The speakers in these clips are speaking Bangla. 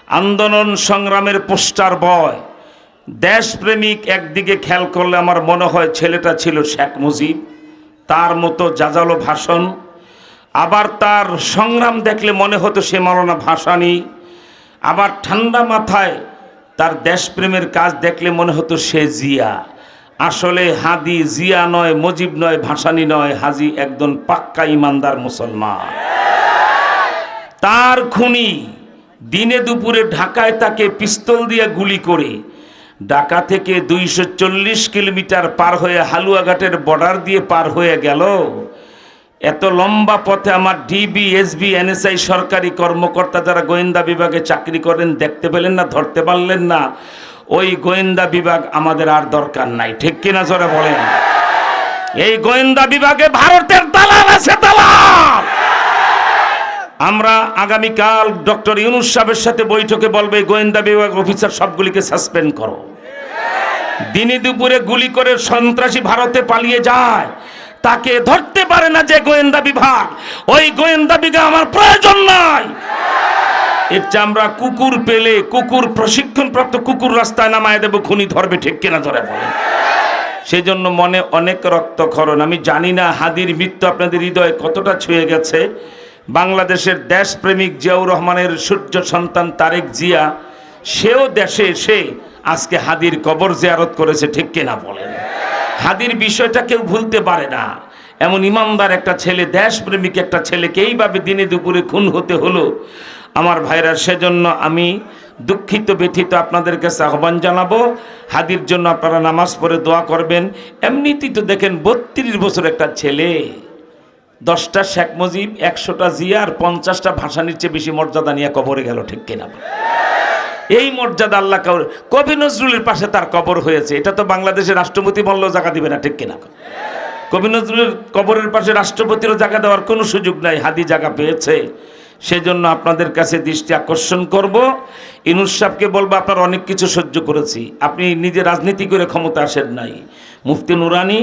আন্দোলন সংগ্রামের পোস্টার বয়, দেশপ্রেমিক। একদিকে খেয়াল করলে আমার মনে হয় ছেলেটা ছিল শেখ মুজিব, তার মতো জাজালো ভাষণ। আবার তার সংগ্রাম দেখলে মনে হতো সে মাওলানা ভাসানী। আবার ঠান্ডা মাথায় তার দেশপ্রেমের কাজ দেখলে মনে হতো সে জিয়া। আসলে হাদি জিয়া নয়, মুজিব নয়, ভাসানী নয়, হাজি একজন পাক্কা ইমানদার মুসলমান। তার খুনি দিনে দুপুরে ঢাকায় তাকে পিস্তল দিয়ে গুলি করে ঢাকা থেকে 240 কিলোমিটার পার হয়ে হালুয়াঘাটের বর্ডার দিয়ে পার হয়ে গেল। এত লম্বা পথে আমার ডিবি, এসবি, এনএসআই সরকারি কর্মকর্তা যারা গোয়েন্দা বিভাগে চাকরি করেন দেখতে পেলেন না, ধরতে পারলেন না। ওই গোয়েন্দা বিভাগ আমাদের আর দরকার নাই, ঠিক কিনা জোরে বলেন? এই গোয়েন্দা বিভাগে ভারতের দালাল আছে, দালাল। আমরা আগামীকাল ডক্টর ইউনূস সাহেবের সাথে বৈঠকে বলবো এই গোয়েন্দা বিভাগ অফিসার সবগুলিকে সাসপেন্ড করো। দিনে দুপুরে গুলি করে সন্ত্রাসী ভারতে পালিয়ে যায়, তাকে ধরতে পারে না যে গোয়েন্দা বিভাগ। ওই গোয়েন্দা বিভাগ আমার প্রয়োজন নাই। এর চেয়ে আমরা কুকুর পেলে, কুকুর প্রশিক্ষণপ্রাপ্ত কুকুর রাস্তায় নামায় দেবো, খুনি ধরবে, ঠিক কিনা ধরে বলেন? সেই জন্য মনে অনেক রক্তক্ষরণ। আমি জানি না হাদির মৃত্যু আপনাদের হৃদয়ে কতটা ছুঁয়ে গেছে। বাংলাদেশের দেশপ্রেমিক জিয়াউর রহমানের সূর্য সন্তান তারেক জিয়া, সেও দেশে এসে আজকে হাদির কবর জিয়ারত করেছে, ঠিক কিনা বলেন? হাদির বিষয়টা কেউ ভুলতে পারে না। এমন ইমানদার একটা ছেলে, দেশপ্রেমিক একটা ছেলেকে এইভাবে দিনে দুপুরে খুন হতে হলো। আমার ভাইরা, সেজন্য আমি দুঃখিত, ব্যথিত। আপনাদের কাছে আহ্বান জানাবো, হাদির জন্য আপনারা নামাজ পড়ে দোয়া করবেন। এমনিতেই তো দেখেন 32 বছর একটা ছেলে, 10টা শেখ মুজিব, 100টা জিয়া আর 50টা ভাসানীর চেয়ে বেশি মর্যাদা নিয়ে কবরে গেল, ঠিক কিনা? এই মর্যাদা আল্লাহ কবি নজরুলের পাশে তার কবর হয়েছে। এটা তো বাংলাদেশের রাষ্ট্রপতি বললেও জায়গা দিবে না, ঠিক কিনা? কবি নজরুলের কবরের পাশে রাষ্ট্রপতিরও জায়গা দেওয়ার কোনো সুযোগ নাই, হাদি জায়গা পেয়েছে। সেজন্য আপনাদের কাছে দৃষ্টি আকর্ষণ করব। ইউনূস সাহেবকে বলবো, আপনার অনেক কিছু সহ্য করেছি, আপনি নিজে রাজনীতি করে ক্ষমতা আসেন নাই। মুফতি নুরানি,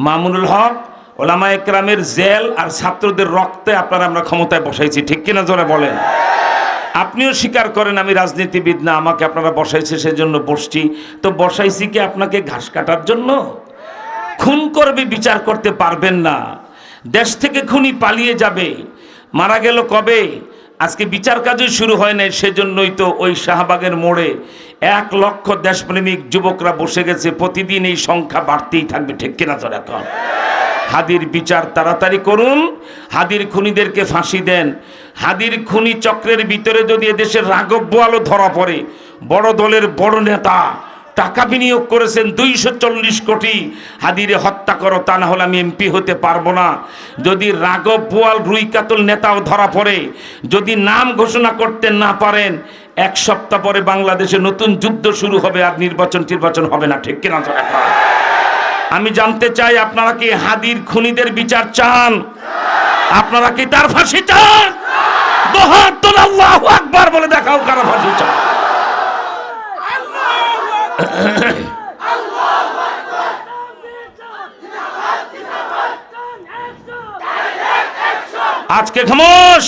মামুনুল হক, ওলামায়ে কেরামের জেল আর ছাত্রদের রক্তে আপনারা আমরা ক্ষমতায় বসাইছি, ঠিক কিনা জোরে বলেন? আপনিও স্বীকার করেন আমি রাজনীতিবিদ না, আমাকে আপনারা বসাইছে, সেজন্য বসছি। তো বসাইছি কি আপনাকে ঘাস কাটার জন্য? খুন করবে, বিচার করতে পারবেন না। দেশ থেকে খুনি পালিয়ে যাবে, মারা গেল কবে? আজকে বিচার কাজই শুরু হয় নাই। সেজন্যই তো ওই শাহবাগের মোড়ে 1 লক্ষ দেশপ্রেমিক যুবকরা বসে গেছে। প্রতিদিন এই সংখ্যা বাড়তেই থাকবে, ঠিক কিনা তোর? এখন হাদির বিচার তাড়াতাড়ি করুন, হাদির খুনিদেরকে ফাঁসি দেন। হাদির খুনি চক্রের ভিতরে যদি এদেশের রাঘব বোয়ালও ধরা পড়ে, বড় দলের বড় নেতা, টাকা বিনিয়োগ করেছেন 240 কোটি, হাদিরে হত্যা করো, তা না হলে আমি এমপি হতে পারবো না। যদি রাঘব বোয়াল, রুই কাতল নেতাও ধরা পড়ে, যদি নাম ঘোষণা করতে না পারেন, 1 সপ্তাহ পরে বাংলাদেশে নতুন যুদ্ধ শুরু হবে, আর নির্বাচন হবে না, ঠিক কিনা? আমি জানতে চাই, আপনারা কি হাদির খুনিদের বিচার চান? আপনারা কি তার ফাঁসি চান? দুহাত তুলে আল্লাহু আকবার বলে দেখাও কারা ফাঁসি চান। আজকে খামোশ।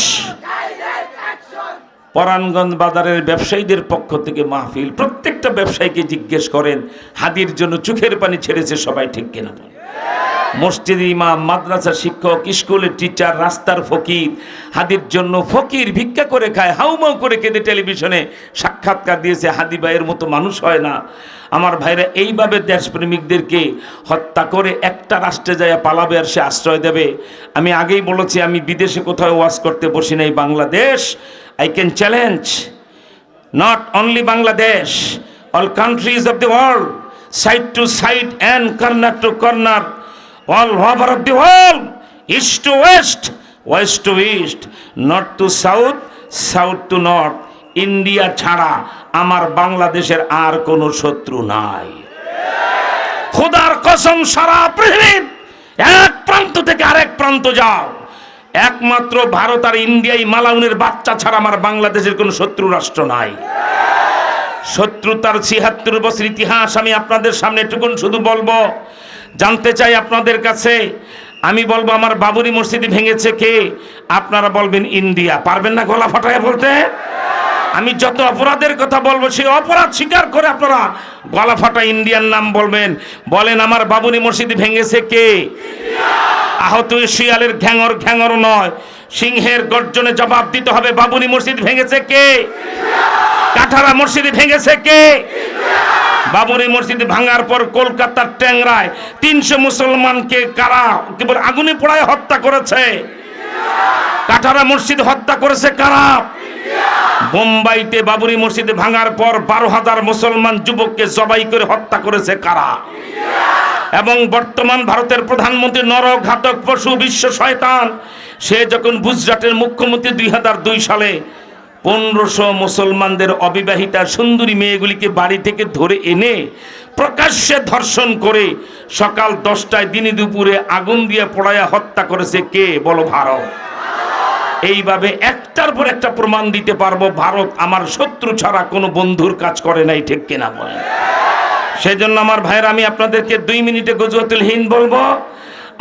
পরাণগঞ্জ বাজারের ব্যবসায়ীদের পক্ষ থেকে মাহফিল, প্রত্যেকটা ব্যবসায়ীকে জিজ্ঞেস করেন হাদির জন্য চোখের পানি ছেড়েছে সবাই, ঠিক কিনা? মসজিদের ইমাম, মাদ্রাসার শিক্ষক, স্কুলের টিচার, রাস্তার ফকির, হাদির জন্য ফকির ভিক্ষা করে খায়, হাউমাউ করে কেঁদে টেলিভিশনে সাক্ষাৎকার দিয়েছে। হাদি ভাইয়ের মতো মানুষ হয় না। আমার ভাইরা, এইভাবে দেশপ্রেমিকদেরকে হত্যা করে একটা রাষ্ট্রে যায় পালাবে আর সে আশ্রয় দেবে। আমি আগেই বলেছি, আমি বিদেশে কোথাও ওয়াজ করতে বসি নাই, Bangladesh. I can challenge not only Bangladesh, all countries of the world, side to side and corner to corner, all over of the world, east to west, west to east, north to south, south to north. India ছাড়া আমার বাংলাদেশের আর কোনো শত্রু নাই। খোদার কসম, সারা পৃথিবীর এক প্রান্ত থেকে আরেক প্রান্ত যাও, একমাত্র ভারত আর ইন্ডিয়াই মালাউনের বাচ্চা ছাড়া আমার বাংলাদেশের কোনো শত্রু রাষ্ট্র নাই। শত্রুতার ৭৬ বছর ইতিহাস আমি আপনাদের সামনে এটুকুন শুধু বলবো। জানতে চাই আপনাদের কাছে, আমি বলবো আমার বাবরি মসজিদ ভেঙেছে কে? আপনারা বলবেন ইন্ডিয়া। পারবেন না গলা ফাটায় বলতে? আমি যত অপরাধের কথা বলবো সেই অপরাধ স্বীকার করে আপনারা গলা ফাটা ইন্ডিয়ান নাম বলবেন। বলেন আমার বাবরি মসজিদ ভেঙেছে কে? আহত শিয়ালের ঘ্যাঙর ঘ্যাঙর নয়, সিংহের গর্জনে জবাব দিতে হবে। বাবরি মসজিদ ভেঙেছে কে? কাঠারা মসজিদ ভেঙেছে কে? বাবরি মসজিদ ভাঙার পর কলকাতার ট্যাংরায় 300 মুসলমানকে কারা কেবল আগুনে পোড়ায় হত্যা করেছে? কাঠারা মসজিদ হত্যা করেছে কারা? বোম্বাইতে বাবরি মসজিদ ভাঙার পর 12,000 মুসলমান যুবককে জবাই করে হত্যা করেছে কারা? এবং বর্তমান ভারতের প্রধানমন্ত্রী নরঘাতক পশু বিশ্ব শয়তান, সে যখন গুজরাটের মুখ্যমন্ত্রী 2002 সালে 1500 মুসলমানদের অবিবাহিতা সুন্দরী মেয়েগুলিকে বাড়ি থেকে ধরে এনে প্রকাশ্যে ধর্ষণ করে সকাল 10টায় দিনে দুপুরে আগুন দিয়ে পোড়ায়া হত্যা করেছে কে? বলো, ভারত। এইভাবে একটার পর একটা প্রমাণ দিতে পারবো ভারত আমার শত্রু ছাড়া কোনো বন্ধুর কাজ করে নাই, ঠিক কিনা বলেন? সেজন্য আমার ভাইয়েরা, আমি আপনাদেরকে 2 মিনিটে গজওয়াতুল হিন্দ বলবো,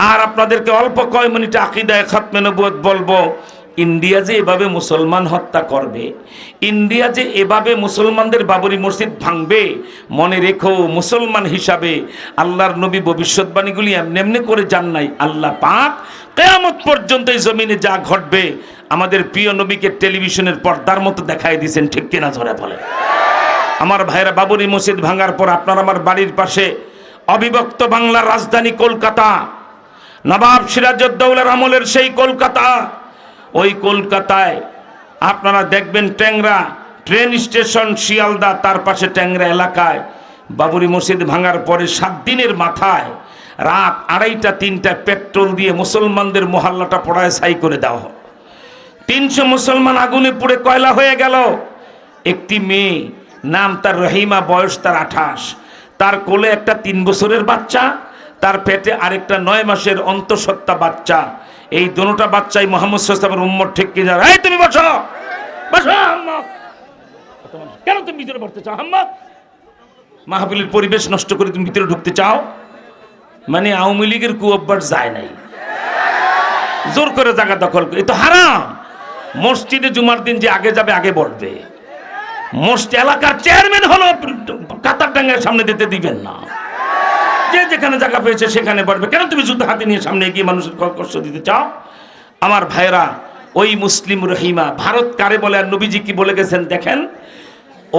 আর আপনাদেরকে অল্প কয় মিনিটে আকীদায়ে খাতমে নবুয়ত বলবো। ইন্ডিয়া যে এভাবে মুসলমান হত্যা করবে, ইন্ডিয়া যে এভাবে মুসলমানদের বাবরি মসজিদ ভাঙবে, মনে রেখো মুসলমান হিসাবে আল্লাহর নবী ভবিষ্যৎবাণীগুলি এমনি এমনি করে যান নাই। আল্লাহ পাক কিয়ামত পর্যন্ত এই জমিনে যা ঘটবে আমাদের প্রিয় নবীকে টেলিভিশনের পর্দার মতো দেখাই দিয়েছেন, ঠিক কিনা ধরে বলে? আমার ভাইরা, বাবরি মসজিদ ভাঙার পর আপনার আমার বাড়ির পাশে অবিভক্ত বাংলার রাজধানী কলকাতা, নবাব সিরাজউদ্দৌলার আমলের সেই কলকাতা, ওই কলকাতায় আপনারা দেখবেন ট্যাংরা ট্রেন স্টেশন শিয়ালদা, তার পাশে ট্যাংরা এলাকায় বাবরি মসজিদ ভাঙার পরে 7 দিনের মাথায় রাত 2:30 3টায় পেট্রোল দিয়ে মুসলমানদের মহল্লাটা পোড়ায় ছাই করে দেওয়া হয়। 300 মুসলমান আগুনে পুড়ে কয়লা হয়ে গেল। একটি মেয়ে, নাম তার রহিমা, বয়স তার 28, তার কোলে একটা 3 বছরের বাচ্চা, তার পেটে আরেকটা 9 মাসের অন্তঃসত্ত্বা বাচ্চা। এই দুটোটা বাচ্চাই মুহাম্মদ সাল্লাল্লাহু আলাইহি ওয়াসাল্লামের উম্মত, ঠিক কিনা? এই তুমি বসো, বসো আম্মা। কেন তুমি ভিতরে পড়তে চাও আম্মা? মাহফিলের পরিবেশ নষ্ট করে তুমি ভিতরে ঢুকতে চাও? মানে আওয়ামী লীগের কুঅভ্যাস যায় নাই, জোর করে জায়গা দখল করে, এ তো হারাম। মসজিদে জুমার দিন যে আগে যাবে আগে বসবে, মসজিদ এলাকার চেয়ারম্যান হলো কাতার ডাঙ্গার সামনে দিতে দিবেন না, যে যেখানে জায়গা পেয়েছে সেখানে বসবে। কেন তুমি জুতো হাতে নিয়ে সামনে গিয়ে মানুষের কষ্ট দিতে চাও? আমার ভাইরা, ওই মুসলিম রহিমা, ভারত কারে বলে আর নবীজি কি বলে গেছেন দেখেন।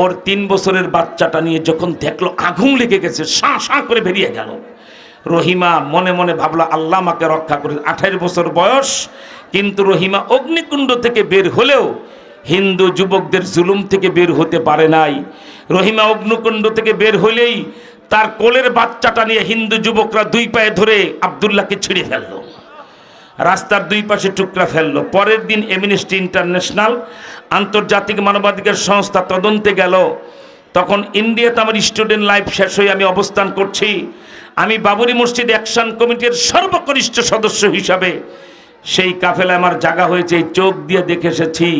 ওর 3 বছরের বাচ্চাটা নিয়ে যখন দেখলো আগুন লেগে গেছে, শাঁ শাঁ করে বেরিয়ে গেল, রহিমা মনে মনে ভাবলো আল্লাহ আমাকে রক্ষা করে। 28 বছর বয়স, কিন্তু রহিমা অগ্নিকুণ্ড থেকে বের হলেও হিন্দু যুবকদের জুলুম থেকে বের হতে পারে নাই। রহিমা অগ্নিকুণ্ড থেকে বের হলেই তার কোলের বাচ্চাটা নিয়ে হিন্দু যুবকরা 2 পায়ে ধরে আব্দুল্লাহকে ছিঁড়ে ফেললো, রাস্তার 2 পাশে টুকরা ফেললো। পরের দিন অ্যামনেস্টি ইন্টারন্যাশনাল, আন্তর্জাতিক মানবাধিকার সংস্থা তদন্তে গেল। তখন ইন্ডিয়াতে আমার স্টুডেন্ট লাইফ শেষ হয়ে আমি অবস্থান করছি। আমি বাবরি মসজিদ অ্যাকশন কমিটির সর্বকনিষ্ঠ সদস্য হিসাবে সেই কাফেলায় আমার জায়গা হয়েছে। চোখ দিয়ে দেখে এসেছি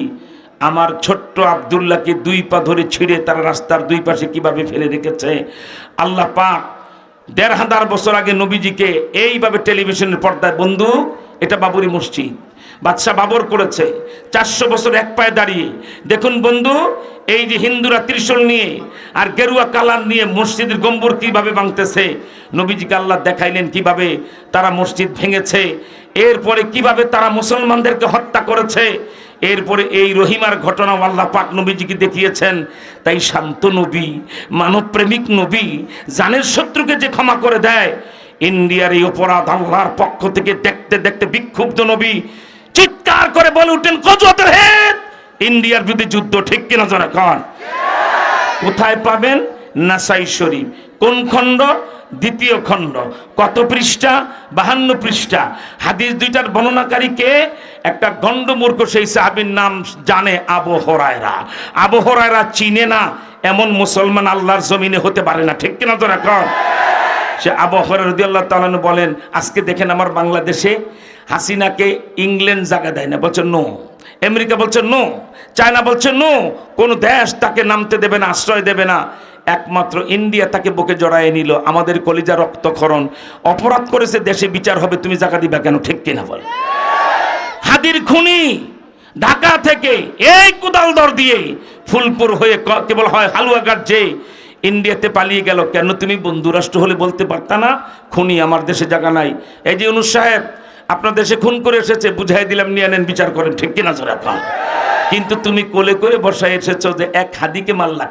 আমার ছোট্ট আব্দুল্লাহকে 2 পা ধরে ছিঁড়ে তারা রাস্তার 2 পাশে কিভাবে ফেলে রেখেছে। আল্লাহ পাক 1500 বছর আগে নবীজিকে এইভাবে টেলিভিশনের পর্দায়, বন্ধু এটা বাবরি মসজিদ, বাদশাহ বাবর করেছে, 400 বছর এক পায়ে দাঁড়িয়ে। দেখুন বন্ধু, এই যে হিন্দুরা ত্রিশূল নিয়ে আর গেরুয়া কালার নিয়ে মসজিদের গম্বুর কিভাবে ভাঙতেছে, নবীজিকে আল্লাহ দেখাইলেন কিভাবে তারা মসজিদ ভেঙেছে, এরপরে কিভাবে তারা মুসলমানদেরকে হত্যা করেছে। এরপরে এই রহিমার ঘটনা আল্লাহ পাক নবীজিকে দেখিয়েছেন। তাই শান্ত নবী, মানবপ্রেমিক নবী, জানের শত্রুকে যে ক্ষমা করে দেয়, ইন্ডিয়ার এই অপরাধ আল্লাহর পক্ষ থেকে দেখতে দেখতে বিক্ষুব্ধ নবী চিৎকার করে বলে উঠেন, গজওয়াতুল হিন্দ, ইন্ডিয়ার বিরুদ্ধে যুদ্ধ, ঠিক কিনা জোরে কন? কোথায় পাবেন? নাসাই শরীফ। কোন খণ্ড? 2য় খণ্ড। কত পৃষ্ঠা? 52 পৃষ্ঠা। হাদিস 2টার বর্ণনাকারী কে? একটা গন্ডমূর্খ সেই সাহাবীর নাম জানে, আবু হুরায়রা। আবু হুরায়রা চিনে না এমন মুসলমান আল্লাহর জমিনে হতে পারে না, ঠিক কিনা জোরে কন? সে আবু হুরায়রা রাদিয়াল্লাহু তাআলা বলেন, আজকে দেখেন আমার বাংলাদেশে হাসিনাকে ইংল্যান্ড জায়গা দেয় না, বলছে নো, আমেরিকা বলছে নো, চায়না বলছে নো, কোন দেশ তাকে নামতে দেবে না, আশ্রয় দেবে না। একমাত্র ইন্ডিয়া তাকে বুকে জড়ায় নিল। আমাদের কলিজা রক্তক্ষরণ। অপরাধ করেছে, দেশে বিচার হবে, তুমি জায়গা দিবা কেন, ঠিক কিনা বল? হাদির খুনি ঢাকা থেকে এই কোদালদর দিয়ে ফুলপুর হয়ে কেবল হয় হালুয়াঘাট যে ইন্ডিয়াতে পালিয়ে গেল। কেন তুমি বন্ধুরাষ্ট্র হলে বলতে পারতা না খুনি আমার দেশে জায়গা নাই? এই যে ইউনূস সাহেব আপনার দেশে খুন করে এসেছে, বুঝাই দিলাম, নিয়ে নেন, বিচার করেন, ঠিক কিনা জোরে আপনার? কিন্তু তুমি কোলে করে বসায় এসেছো যে এক হাদিকে মাল্লা।